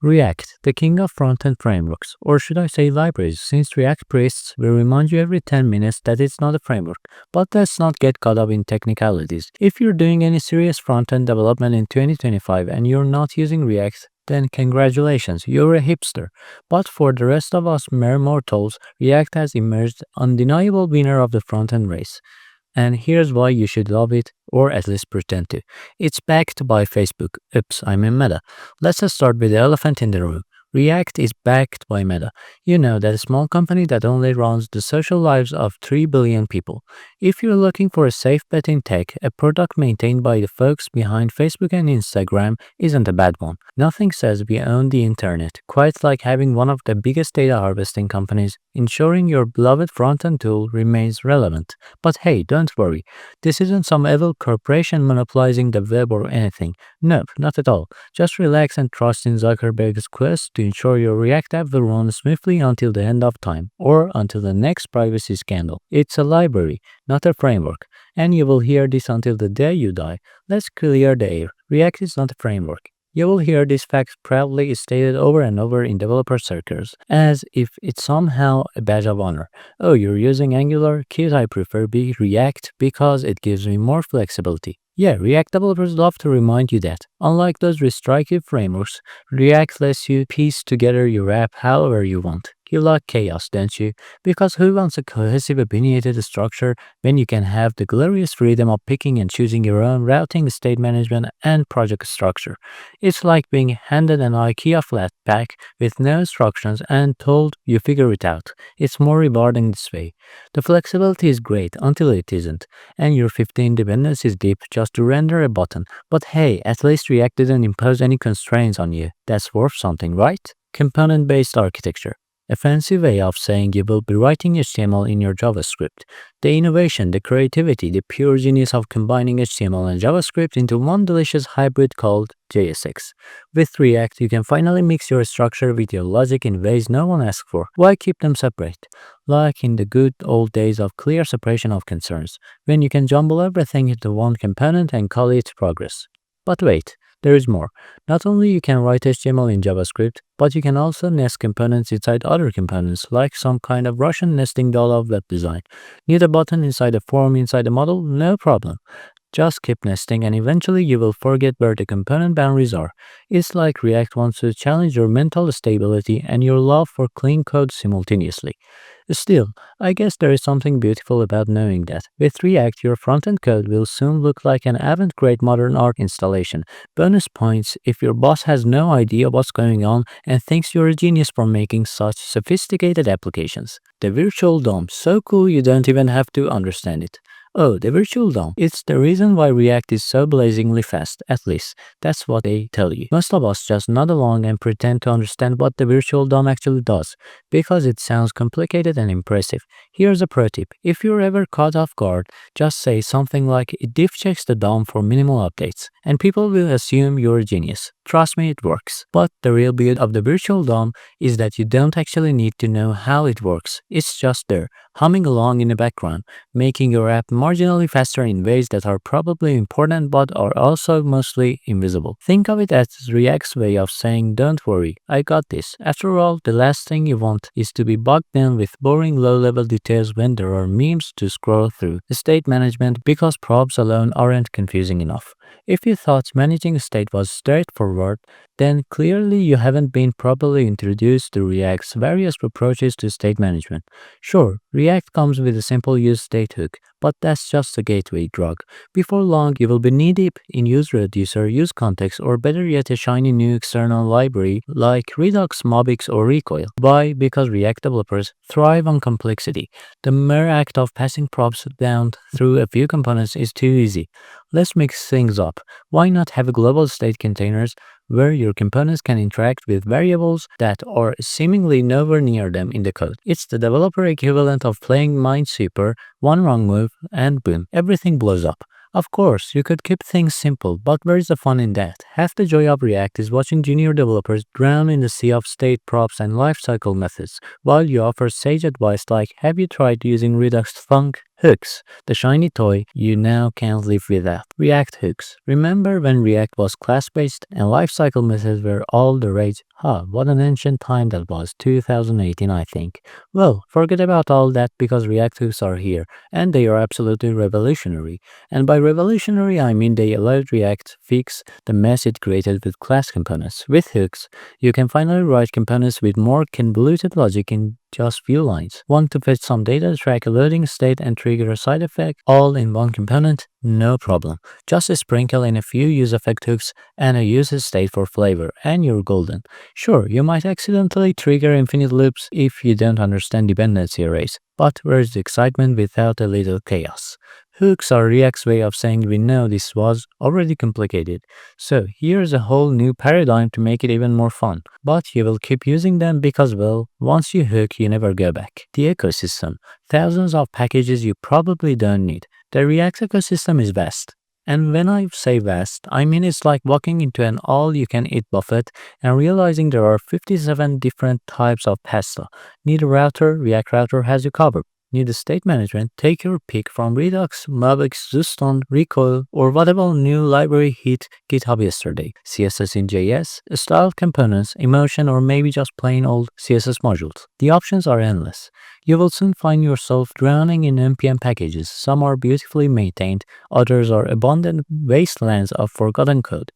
React, the king of front-end frameworks, or should I say libraries, since React priests will remind you every 10 minutes that it's not a framework. But let's not get caught up in technicalities. If you're doing any serious front-end development in 2025 and you're not using React, then congratulations, you're a hipster. But for the rest of us mere mortals, React has emerged undeniable winner of the front-end race. And here's why you should love it, or at least pretend to. It's backed by Facebook. Oops, I'm in Meta. Let's just start with the elephant in the room. React is backed by Meta. You know, that small company that only runs the social lives of 3 billion people. If you're looking for a safe bet in tech, a product maintained by the folks behind Facebook and Instagram isn't a bad one. Nothing says we own the internet, quite like having one of the biggest data harvesting companies, ensuring your beloved front-end tool remains relevant. But hey, don't worry, this isn't some evil corporation monopolizing the web or anything. Nope, not at all. Just relax and trust in Zuckerberg's quest to ensure your React app will run smoothly until the end of time, or until the next privacy scandal. It's a library, not a framework, and you will hear this until the day you die. Let's clear the air. React is not a framework. You will hear this fact proudly stated over and over in developer circles, as if it's somehow a badge of honor. Oh, you're using Angular? Cute, I prefer React because it gives me more flexibility. Yeah, React developers love to remind you that. Unlike those restrictive frameworks, React lets you piece together your app however you want. You like chaos, don't you? Because who wants a cohesive, opinionated structure when you can have the glorious freedom of picking and choosing your own routing, state management, and project structure? It's like being handed an IKEA flat pack with no instructions and told you figure it out. It's more rewarding this way. The flexibility is great until it isn't, and your 15 dependencies deep just to render a button. But hey, at least React didn't impose any constraints on you. That's worth something, right? Component-based architecture. A fancy way of saying you will be writing HTML in your JavaScript. The innovation, the creativity, the pure genius of combining HTML and JavaScript into one delicious hybrid called JSX. With React, you can finally mix your structure with your logic in ways no one asked for. Why keep them separate? Like in the good old days of clear separation of concerns, when you can jumble everything into one component and call it progress. But wait, there is more. Not only you can write HTML in JavaScript, but you can also nest components inside other components, like some kind of Russian nesting doll of web design. Need a button inside a form inside a model? No problem. Just keep nesting and eventually you will forget where the component boundaries are. It's like React wants to challenge your mental stability and your love for clean code simultaneously. Still, I guess there is something beautiful about knowing that with React, your front-end code will soon look like an avant-garde modern art installation. Bonus points if your boss has no idea what's going on and thinks you're a genius for making such sophisticated applications. The virtual DOM, so cool you don't even have to understand it. Oh, the virtual DOM. It's the reason why React is so blazingly fast, at least. That's what they tell you. Most of us just nod along and pretend to understand what the virtual DOM actually does, because it sounds complicated and impressive. Here's a pro tip. If you're ever caught off guard, just say something like it diff checks the DOM for minimal updates, and people will assume you're a genius. Trust me, it works. But the real beauty of the virtual DOM is that you don't actually need to know how it works. It's just there, humming along in the background, making your app marginally faster in ways that are probably important but are also mostly invisible. Think of it as React's way of saying, don't worry, I got this. After all, the last thing you want is to be bogged down with boring low-level details when there are memes to scroll through. State management, because probs alone aren't confusing enough. If you thought managing a state was straightforward, then clearly you haven't been properly introduced to React's various approaches to state management. Sure, React comes with a simple use state hook, but that's just a gateway drug. Before long, you will be knee-deep in use reducer, use context, or better yet a shiny new external library like Redux, Mobix, or Recoil. Why? Because React developers thrive on complexity. The mere act of passing props down through a few components is too easy. Let's mix things up. Why not have a global state containers where your components can interact with variables that are seemingly nowhere near them in the code? It's the developer equivalent of playing Minesweeper, one wrong move, and boom, everything blows up. Of course, you could keep things simple, but where's the fun in that? Half the joy of React is watching junior developers drown in the sea of state props and lifecycle methods, while you offer sage advice like, have you tried using Redux Funk? Hooks, the shiny toy you now can't live without. React hooks. Remember when React was class-based and lifecycle methods were all the rage? What an ancient time that was, 2018 I think. Well, forget about all that because React hooks are here, and they are absolutely revolutionary. And by revolutionary I mean they allowed React fix the mess it created with class components. With hooks, you can finally write components with more convoluted logic in just few lines. Want to fetch some data, track a loading state, and trigger a side effect all in one component? No problem. Just sprinkle in a few use effect hooks and a use state for flavor, and you're golden. Sure, you might accidentally trigger infinite loops if you don't understand dependency arrays, but where's the excitement without a little chaos? Hooks are React's way of saying we know this was already complicated, so here's a whole new paradigm to make it even more fun. But you will keep using them because, well, once you hook, you never go back. The ecosystem. Thousands of packages you probably don't need. The React ecosystem is vast. And when I say vast, I mean it's like walking into an all-you-can-eat buffet and realizing there are 57 different types of pasta. Need a router? React Router has you covered. Need a state management? Take your pick from Redux, Mobix, Zuston, Recoil, or whatever new library hit GitHub yesterday. CSS in JS, style components, emotion, or maybe just plain old CSS modules. The options are endless. You will soon find yourself drowning in npm packages. Some are beautifully maintained, others are abundant wastelands of forgotten code.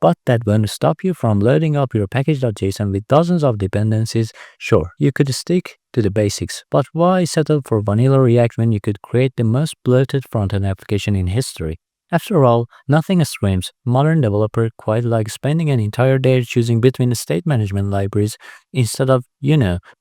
But that won't stop you from loading up your package.json with dozens of dependencies. Sure, you could stick to the basics, but why settle for vanilla React when you could create the most bloated front-end application in history? After all, nothing screams modern developer quite like spending an entire day choosing between state management libraries instead of,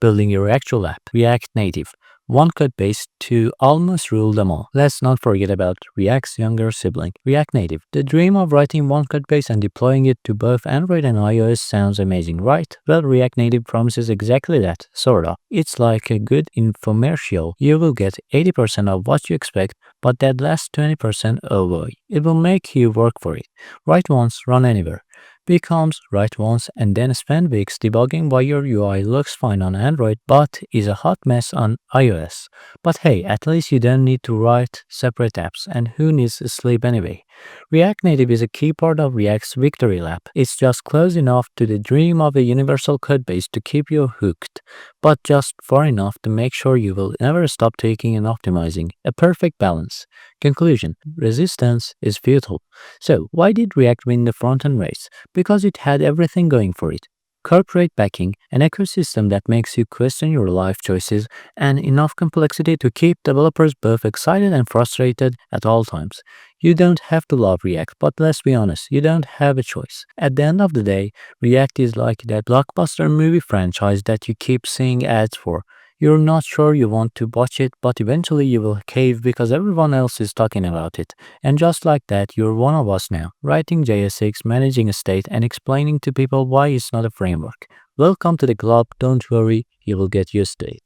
building your actual app. React Native. One code base to almost rule them all. Let's not forget about React's younger sibling, React Native. The dream of writing one code base and deploying it to both Android and iOS sounds amazing, right? Well, React Native promises exactly that, sorta. It's like a good infomercial. You will get 80% of what you expect, but that last 20%, oh boy, it will make you work for it. Write once, run anywhere. Becomes write once and then spend weeks debugging why your UI looks fine on Android but is a hot mess on iOS. But hey, at least you don't need to write separate apps, and who needs sleep anyway? React Native is a key part of React's victory lap. It's just close enough to the dream of a universal codebase to keep you hooked, but just far enough to make sure you will never stop tweaking and optimizing. A perfect balance. Conclusion: resistance is futile. So, why did React win the front-end race? Because it had everything going for it. Corporate backing, an ecosystem that makes you question your life choices, and enough complexity to keep developers both excited and frustrated at all times. You don't have to love React, but let's be honest, you don't have a choice. At the end of the day, React is like that blockbuster movie franchise that you keep seeing ads for. You're not sure you want to watch it, but eventually you will cave because everyone else is talking about it. And just like that, you're one of us now, writing JSX, managing a state, and explaining to people why it's not a framework. Welcome to the club, don't worry, you will get used to it.